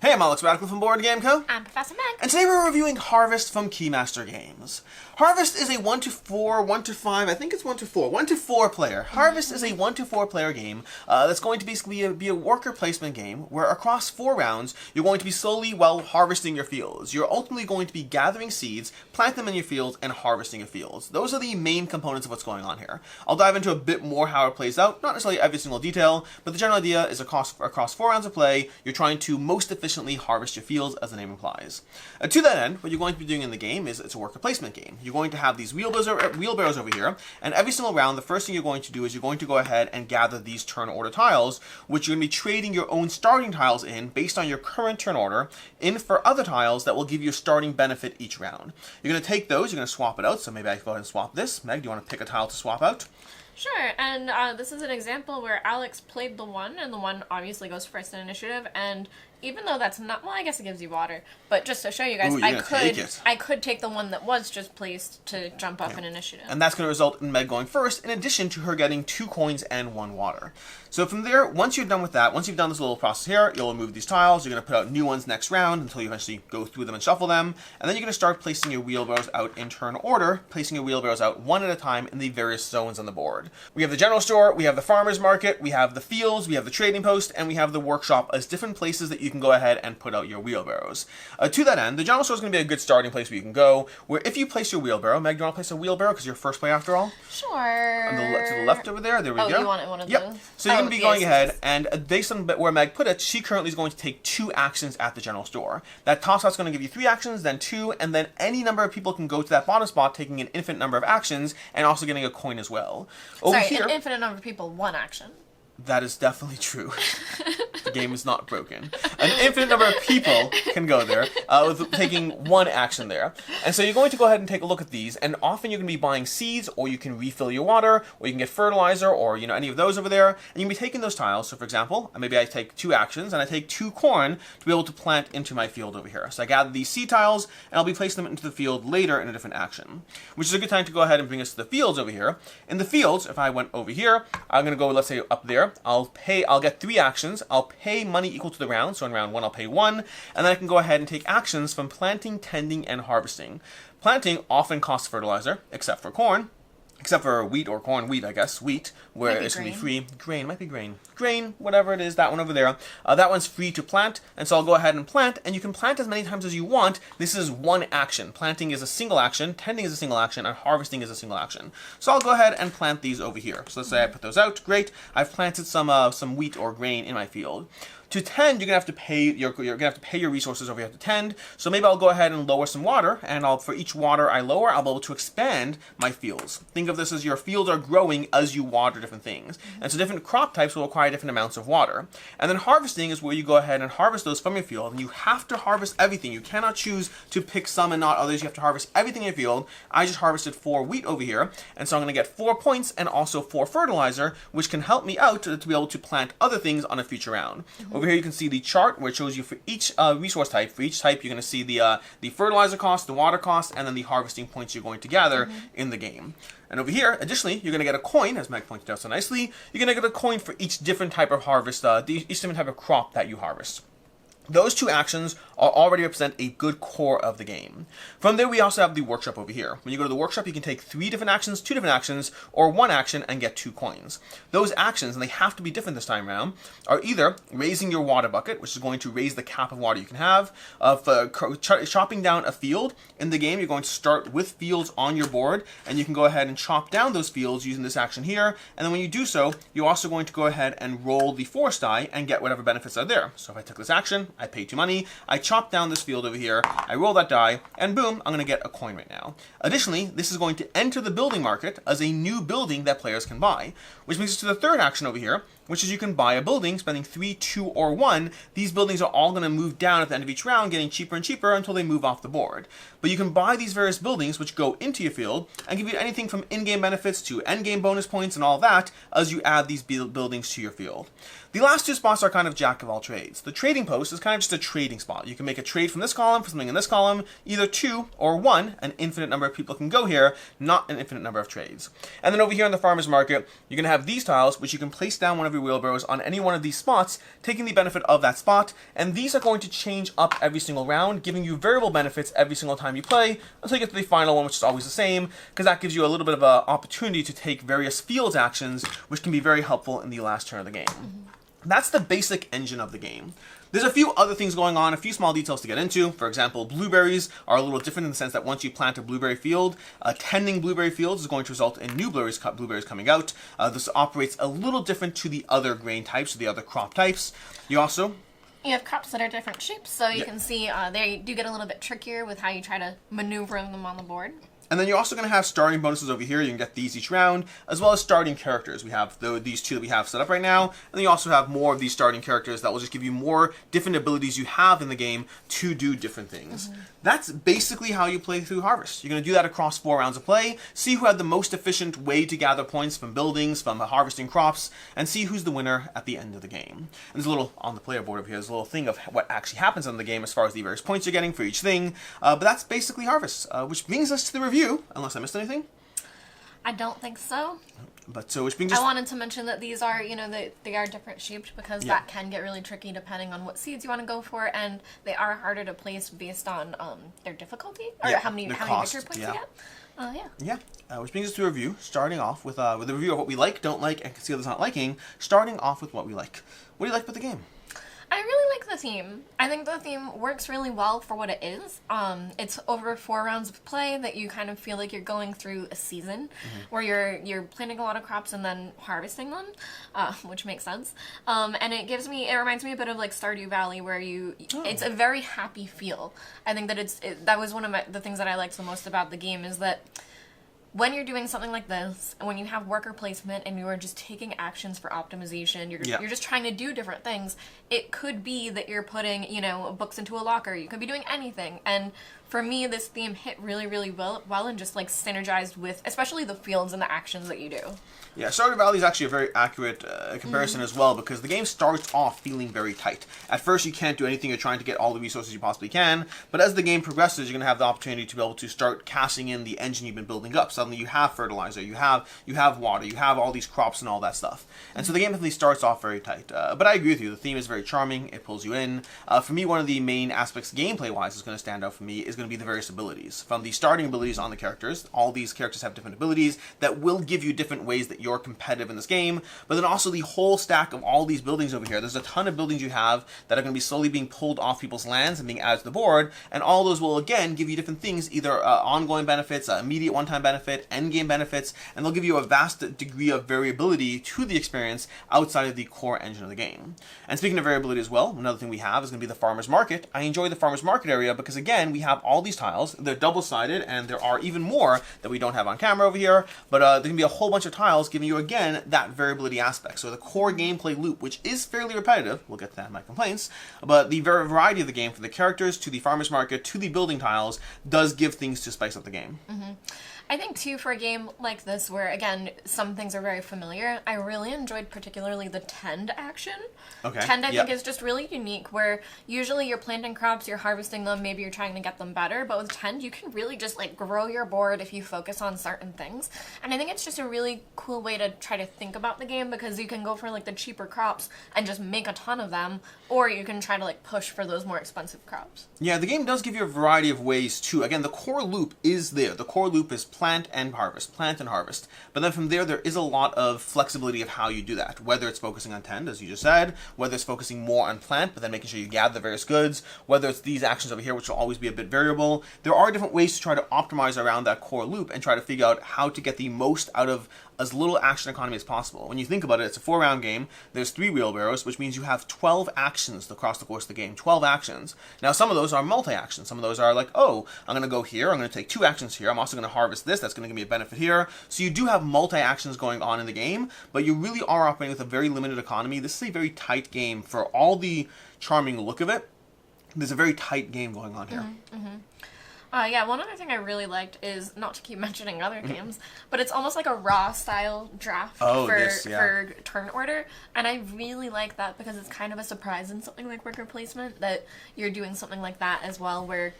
Hey, I'm Alex Radical from Board Game Co. I'm Professor Meg. And today we're reviewing Harvest from Keymaster Games. Harvest is a 1 to 4, 1 to 5, I think it's 1 to 4, 1 to 4 player. Harvest is a 1 to 4 player game that's going to basically be a worker placement game where across 4 rounds you're going to be slowly harvesting your fields. You're ultimately going to be gathering seeds, plant them in your fields, and harvesting your fields. Those are the main components of what's going on here. I'll dive into a bit more how it plays out, not necessarily every single detail, but the general idea is across 4 rounds of play, you're trying to most efficiently harvest your fields, as the name implies. To that end, what you're going to be doing in the game is it's a worker placement game. You're going to have these wheelbarrows over here, and every single round, the first thing you're going to do is you're going to go ahead and gather these turn order tiles, which you're going to be trading your own starting tiles in based on your current turn order in for other tiles that will give you a starting benefit each round. You're going to take those, you're going to swap it out, so maybe I can go ahead and swap this. Meg, do you want to pick a tile to swap out? Sure, and this is an example where Alex played the 1, and the 1 obviously goes first in initiative, and even though that's not, well, I guess it gives you water, but just to show you guys, I could take the 1 that was just placed to jump up in initiative. And that's going to result in Meg going first, in addition to her getting 2 coins and 1 water. So from there, once you're done with that, once you've done this little process here, you'll remove these tiles, you're going to put out new ones next round until you eventually go through them and shuffle them, and then you're going to start placing your wheelbarrows out in turn order, placing your wheelbarrows out one at a time in the various zones on the board. We have the general store, we have the farmer's market, we have the fields, we have the trading post, and we have the workshop as different places that you can go ahead and put out your wheelbarrows. To that end, the general store is going to be a good starting place where you can go, where if you place your wheelbarrow, Meg, do you want to place a wheelbarrow because you're first play after all? Sure. On to the left over there, there we go. Oh, you want one of those? So you're going to be going ahead, and based on where Meg put it, she currently is going to take 2 actions at the general store. That top spot's going to give you 3 actions, then 2, and then any number of people can go to that bottom spot, taking an infinite number of actions, and also getting a coin as well. Sorry, an infinite number of people, 1 action. That is definitely true. The game is not broken. An infinite number of people can go there, with taking 1 action there. And so you're going to go ahead and take a look at these, and often you're going to be buying seeds, or you can refill your water, or you can get fertilizer, or any of those over there, and you can be taking those tiles. So for example, maybe I take 2 actions, and I take 2 corn to be able to plant into my field over here. So I gather these seed tiles, and I'll be placing them into the field later in a different action, which is a good time to go ahead and bring us to the fields over here. In the fields, if I went over here, I'm going to go, let's say, up there. I'll get 3 actions. I'll pay money equal to the round. So in round 1, I'll pay 1. And then I can go ahead and take actions from planting, tending, and harvesting. Planting often costs fertilizer, except for corn. Except for wheat or corn, wheat, I guess. Wheat, where it's going to be free. Grain, might be grain. Grain, whatever it is, that one over there. That one's free to plant, and so I'll go ahead and plant, and you can plant as many times as you want. This is 1 action. Planting is a single action, tending is a single action, and harvesting is a single action. So I'll go ahead and plant these over here. So let's say I put those out. Great. I've planted some wheat or grain in my field. To tend, you're gonna have to pay your resources over here to tend. So maybe I'll go ahead and lower some water, and for each water I lower, I'll be able to expand my fields. Think of this as your fields are growing as you water different things, and so different crop types will require different amounts of water. And then harvesting is where you go ahead and harvest those from your field, and you have to harvest everything. You cannot choose to pick some and not others. You have to harvest everything in your field. I just harvested 4 wheat over here, and so I'm gonna get 4 points and also 4 fertilizer, which can help me out to be able to plant other things on a future round. Over here you can see the chart where it shows you for each resource type. For each type, you're going to see the fertilizer cost, the water cost, and then the harvesting points you're going to gather in the game. And over here, additionally, you're going to get a coin, as Meg pointed out so nicely. You're going to get a coin for each different type of harvest, each different type of crop that you harvest. Those 2 actions already represent a good core of the game. From there, we also have the workshop over here. When you go to the workshop, you can take 3 different actions, 2 different actions, or 1 action and get 2 coins. Those actions, and they have to be different this time around, are either raising your water bucket, which is going to raise the cap of water you can have, chopping down a field. In the game, you're going to start with fields on your board, and you can go ahead and chop down those fields using this action here, and then when you do so, you're also going to go ahead and roll the force die and get whatever benefits are there. So if I took this action, I pay 2 money, I chop down this field over here, I roll that die, and boom, I'm going to get a coin right now. Additionally, this is going to enter the building market as a new building that players can buy, which brings us to the 3rd action over here, which is you can buy a building, spending 3, 2, or 1. These buildings are all going to move down at the end of each round, getting cheaper and cheaper until they move off the board. But you can buy these various buildings, which go into your field, and give you anything from in-game benefits to endgame bonus points and all that, as you add these buildings to your field. The last 2 spots are kind of jack of all trades. The trading post is kind of just a trading spot. You can make a trade from this column for something in this column, either 2 or 1. An infinite number of people can go here, not an infinite number of trades. And then over here in the farmer's market, you're going to have these tiles, which you can place down whenever you 3 wheelbarrows on any one of these spots, taking the benefit of that spot, and these are going to change up every single round, giving you variable benefits every single time you play, until you get to the final one, which is always the same, because that gives you a little bit of an opportunity to take various fields actions, which can be very helpful in the last turn of the game. That's the basic engine of the game. There's a few other things going on, a few small details to get into. For example, blueberries are a little different in the sense that once you plant a blueberry field, tending blueberry fields is going to result in new blueberries coming out. This operates a little different to the other grain types, or the other crop types. You have crops that are different shapes, so you can see they do get a little bit trickier with how you try to maneuver them on the board. And then you're also going to have starting bonuses over here. You can get these each round, as well as starting characters. We have these two that we have set up right now, and then you also have more of these starting characters that will just give you more different abilities you have in the game to do different things. That's basically how you play through Harvest. You're going to do that across 4 rounds of play, see who had the most efficient way to gather points from buildings, from harvesting crops, and see who's the winner at the end of the game. And there's a little, on the player board over here, there's a little thing of what actually happens in the game as far as the various points you're getting for each thing, but that's basically Harvest, which brings us to the review, unless I missed anything. I don't think so. But so, which brings us... I wanted to mention that these are, they are different shaped, because that can get really tricky depending on what seeds you want to go for, and they are harder to place based on their difficulty, or how many victory points you get. Which brings us to a review, starting off with a review of what we like, don't like, and can see others not liking, starting off with what we like. What do you like about the game? I really like the theme. I think the theme works really well for what it is. It's over 4 rounds of play that you kind of feel like you're going through a season where you're planting a lot of crops and then harvesting them, which makes sense. And it reminds me a bit of like Stardew Valley, where it's a very happy feel. I think that that was one of the things that I liked the most about the game, is that when you're doing something like this, and when you have worker placement and you are just taking actions for optimization, you're just trying to do different things. It could be that you're putting, books into a locker. You could be doing anything. And for me, this theme hit really, really well and just like synergized with, especially the fields and the actions that you do. Yeah, Stardew Valley is actually a very accurate comparison as well, because the game starts off feeling very tight. At first, you can't do anything. You're trying to get all the resources you possibly can, but as the game progresses, you're going to have the opportunity to be able to start casting in the engine you've been building up. Suddenly, you have fertilizer, you have water, you have all these crops and all that stuff. And so the game definitely starts off very tight. But I agree with you. The theme is very charming. It pulls you in. For me, one of the main aspects gameplay-wise is going to stand out for me is going to be the various abilities. From the starting abilities on the characters, all these characters have different abilities that will give you different ways that you're competitive in this game, but then also the whole stack of all these buildings over here. There's a ton of buildings you have that are going to be slowly being pulled off people's lands and being added to the board, and all those will again give you different things, either ongoing benefits, immediate one-time benefit, endgame benefits, and they'll give you a vast degree of variability to the experience outside of the core engine of the game. And speaking of variability as well, another thing we have is going to be the farmer's market. I enjoy the farmer's market area because again, we have all these tiles. They're double-sided, and there are even more that we don't have on camera over here, but there can be a whole bunch of tiles giving you again that variability aspect. So the core gameplay loop, which is fairly repetitive, we'll get to that in my complaints, but the variety of the game, from the characters to the farmer's market to the building tiles, does give things to spice up the game. I think, too, for a game like this, where, again, some things are very familiar, I really enjoyed particularly the tend action. Tend, I think, is just really unique, where usually you're planting crops, you're harvesting them, maybe you're trying to get them better, but with tend, you can really just, like, grow your board if you focus on certain things. And I think it's just a really cool way to try to think about the game, because you can go for, like, the cheaper crops and just make a ton of them, or you can try to, like, push for those more expensive crops. Yeah, the game does give you a variety of ways, too. Again, the core loop is there. The core loop is plant and harvest. But then from there is a lot of flexibility of how you do that. Whether it's focusing on tend, as you just said, whether it's focusing more on plant, but then making sure you gather the various goods, whether it's these actions over here, which will always be a bit variable. There are different ways to try to optimize around that core loop and try to figure out how to get the most out of as little action economy as possible. When you think about it, it's a 4-round game. There's 3 wheelbarrows, which means you have 12 actions across the course of the game. 12 actions. Now, some of those are multi-actions. Some of those are like, oh, I'm going to go here. I'm going to take 2 actions here. I'm also going to harvest this. That's going to give me a benefit here. So you do have multi-actions going on in the game, but you really are operating with a very limited economy. This is a very tight game. For all the charming look of it, there's a very tight game going on here. Yeah, one other thing I really liked is, not to keep mentioning other games, but it's almost like a raw-style draft for turn order, and I really like that because it's kind of a surprise in something like worker placement, that you're doing something like that as well, where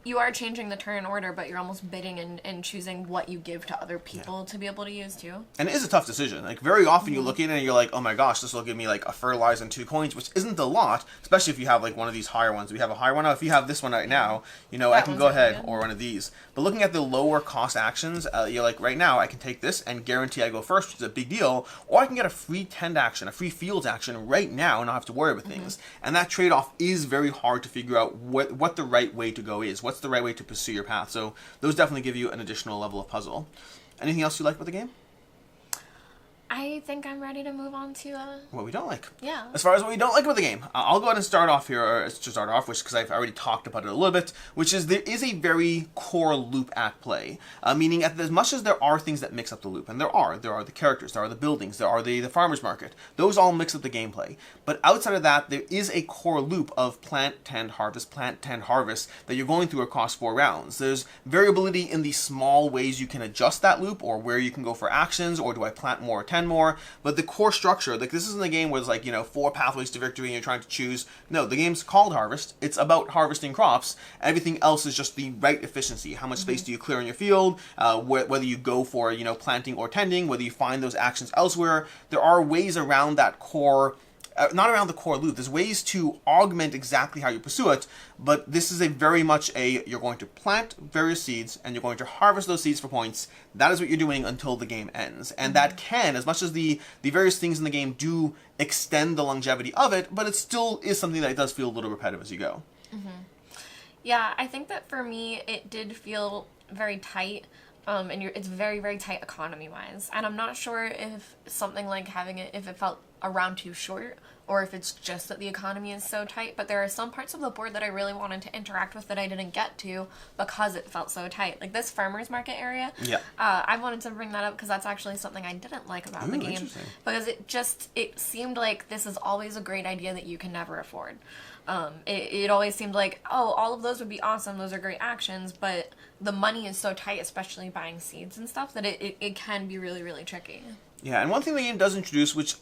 you are changing the turn order, but you're almost bidding and choosing what you give to other people to be able to use too. And it is a tough decision. Like, very often you look in and you're like, oh my gosh, this will give me like a fertilizer and 2 coins, which isn't a lot, especially if you have like one of these higher ones. We have a higher one now. If you have this one right now, you know, I can go ahead, or one of these. But looking at the lower cost actions, you're like, right now I can take this and guarantee I go first, which is a big deal, or I can get a free tend action, a free fields action right now and not have to worry about things. And that trade-off is very hard to figure out what the right way to go is. What's the right way to pursue your path? So those definitely give you an additional level of puzzle. Anything else you like about the game? I think I'm ready to move on to what we don't like. Yeah. As far as what we don't like about the game, I'll go ahead and start off here, or to start off, which, because I've already talked about it a little bit, which is there is a very core loop at play. Meaning, as much as there are things that mix up the loop, and there are the characters, there are the buildings, there are the farmer's market, those all mix up the gameplay. But outside of that, there is a core loop of plant, tend, harvest that you're going through across 4 rounds. There's variability in the small ways you can adjust that loop, or where you can go for actions, or do I plant more or tend more, but the core structure, like, this isn't a game where there's like, 4 pathways to victory and you're trying to choose. No, the game's called Harvest. It's about harvesting crops. Everything else is just the right efficiency. How much space do you clear in your field? Whether you go for, planting or tending, whether you find those actions elsewhere. There are ways around that core, not around the core loop. There's ways to augment exactly how you pursue it, but this is a very much you're going to plant various seeds and you're going to harvest those seeds for points. That is what you're doing until the game ends. And that can, as much as the various things in the game do extend the longevity of it, but it still is something that does feel a little repetitive as you go. Yeah, I think that for me, it did feel very tight. And it's very, very tight economy-wise. And I'm not sure if something like having it, if it felt a round too short, or if it's just that the economy is so tight. But there are some parts of the board that I really wanted to interact with that I didn't get to because it felt so tight. Like this farmer's market area. Yeah. I wanted to bring that up because that's actually something I didn't like about the game. Because it seemed like this is always a great idea that you can never afford. It always seemed like, oh, all of those would be awesome, those are great actions, but the money is so tight, especially buying seeds and stuff, that it can be really, really tricky. Yeah, and one thing the game does introduce, which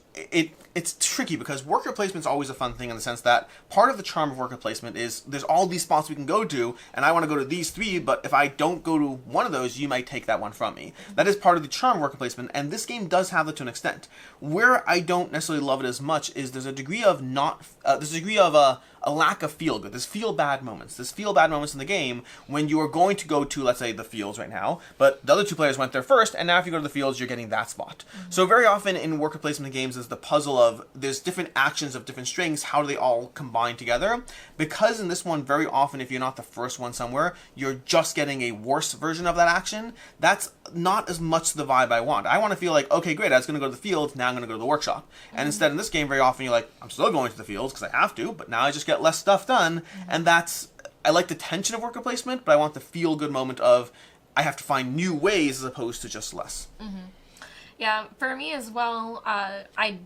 it's tricky because worker placement is always a fun thing in the sense that part of the charm of worker placement is there's all these spots we can go to, and I want to go to these 3, but if I don't go to one of those, you might take that one from me. That is part of the charm of worker placement, and this game does have that to an extent. Where I don't necessarily love it as much is there's a degree of a lack of feel good. There's feel bad moments. There's feel bad moments in the game when you are going to go to, let's say, the fields right now, but the other 2 players went there first, and now if you go to the fields, you're getting that spot. So very often in worker placement games is the puzzle of there's different actions of different strings, how do they all combine together? Because in this one, very often if you're not the first one somewhere, you're just getting a worse version of that action. That's not as much the vibe I want. I want to feel like, okay, great, I was going to go to the fields, now I'm going to go to the workshop. And instead in this game, very often you're like, I'm still going to the fields because I have to, but now I just get less stuff done. And I like the tension of worker placement, but I want the feel good moment of I have to find new ways as opposed to just less. Yeah, for me as well, I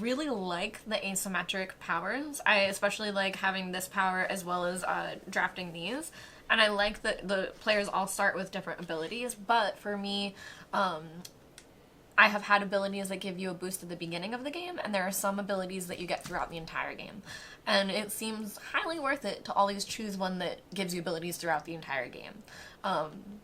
really like the asymmetric powers. I especially like having this power as well as drafting these. And I like that the players all start with different abilities, but for me, I have had abilities that give you a boost at the beginning of the game, and there are some abilities that you get throughout the entire game. And it seems highly worth it to always choose one that gives you abilities throughout the entire game.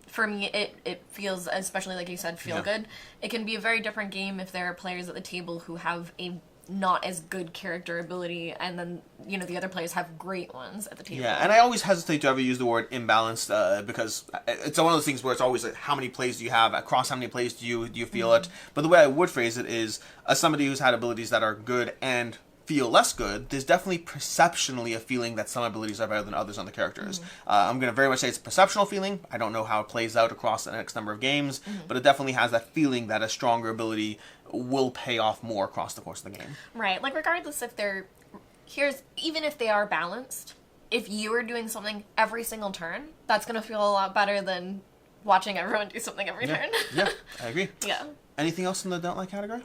For me, it feels, especially like you said, feel good. It can be a very different game if there are players at the table who have a not as good character ability, and then the other players have great ones at the table. Yeah, and I always hesitate to ever use the word imbalanced because it's one of those things where it's always like, how many plays do you have? Across how many plays do you feel it? But the way I would phrase it is, as somebody who's had abilities that are good and feel less good, there's definitely perceptionally a feeling that some abilities are better than others on the characters. I'm going to very much say it's a perceptual feeling. I don't know how it plays out across the next number of games, but it definitely has that feeling that a stronger ability will pay off more across the course of the game. Right, like regardless if even if they are balanced, if you are doing something every single turn, that's going to feel a lot better than watching everyone do something every turn. Yeah, I agree. Yeah. Anything else in the don't like category?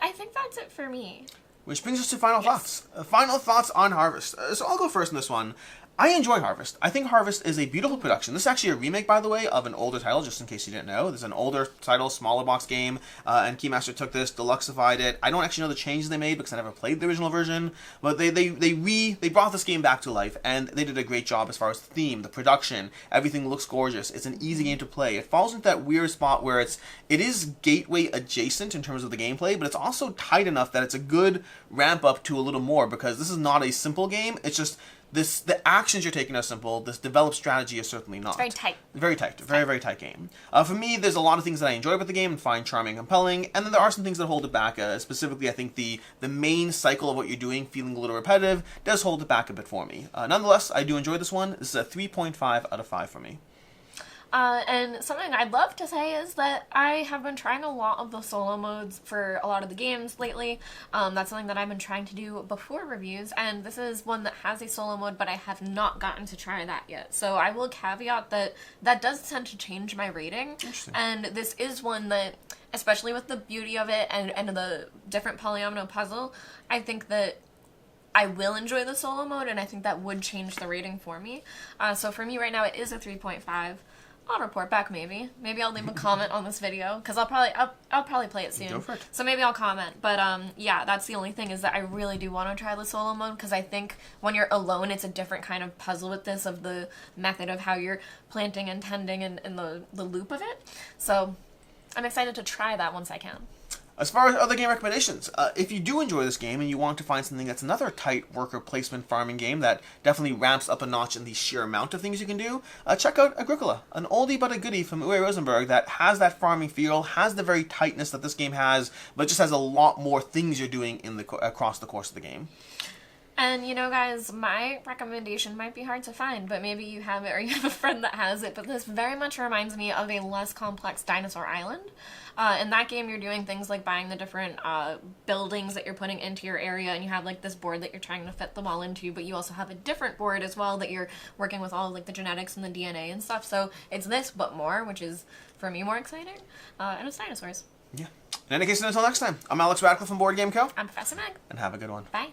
I think that's it for me. Which brings us to final thoughts. Final thoughts on Harvest. So I'll go first in this one. I enjoy Harvest. I think Harvest is a beautiful production. This is actually a remake, by the way, of an older title, just in case you didn't know. This is an older title, smaller box game, and Keymaster took this, deluxeified it. I don't actually know the changes they made because I never played the original version, but they brought this game back to life, and they did a great job as far as the theme, the production, everything looks gorgeous. It's an easy game to play. It falls into that weird spot where it is gateway adjacent in terms of the gameplay, but it's also tight enough that it's a good ramp up to a little more, because this is not a simple game. It's just the actions you're taking are simple. This developed strategy is certainly not. It's very tight. Very tight. Very, very tight game. For me, there's a lot of things that I enjoy about the game and find charming and compelling, and then there are some things that hold it back. Specifically, I think the main cycle of what you're doing, feeling a little repetitive, does hold it back a bit for me. Nonetheless, I do enjoy this one. This is a 3.5 out of 5 for me. And something I'd love to say is that I have been trying a lot of the solo modes for a lot of the games lately. That's something that I've been trying to do before reviews, and this is one that has a solo mode, but I have not gotten to try that yet. So I will caveat that does tend to change my rating, and this is one that, especially with the beauty of it and the different polyomino puzzle, I think that I will enjoy the solo mode, and I think that would change the rating for me. So for me right now, it is a 3.5. I'll report back maybe. Maybe I'll leave a comment on this video, because I'll probably play it soon. Go for it. So maybe I'll comment. But yeah, that's the only thing, is that I really do want to try the solo mode, because I think when you're alone, it's a different kind of puzzle with this, of the method of how you're planting and tending and the loop of it. So I'm excited to try that once I can. As far as other game recommendations, if you do enjoy this game and you want to find something that's another tight worker placement farming game that definitely ramps up a notch in the sheer amount of things you can do, check out Agricola, an oldie but a goodie from Uwe Rosenberg that has that farming feel, has the very tightness that this game has, but just has a lot more things you're doing across the course of the game. And, you know, guys, my recommendation might be hard to find, but maybe you have it or you have a friend that has it, but this very much reminds me of a less complex Dinosaur Island. In that game, you're doing things like buying the different buildings that you're putting into your area, and you have, like, this board that you're trying to fit them all into, but you also have a different board as well that you're working with all, like, the genetics and the DNA and stuff. So it's this, but more, which is, for me, more exciting. And it's dinosaurs. Yeah. In any case, until next time, I'm Alex Radcliffe from Board Game Co. I'm Professor Meg. And have a good one. Bye.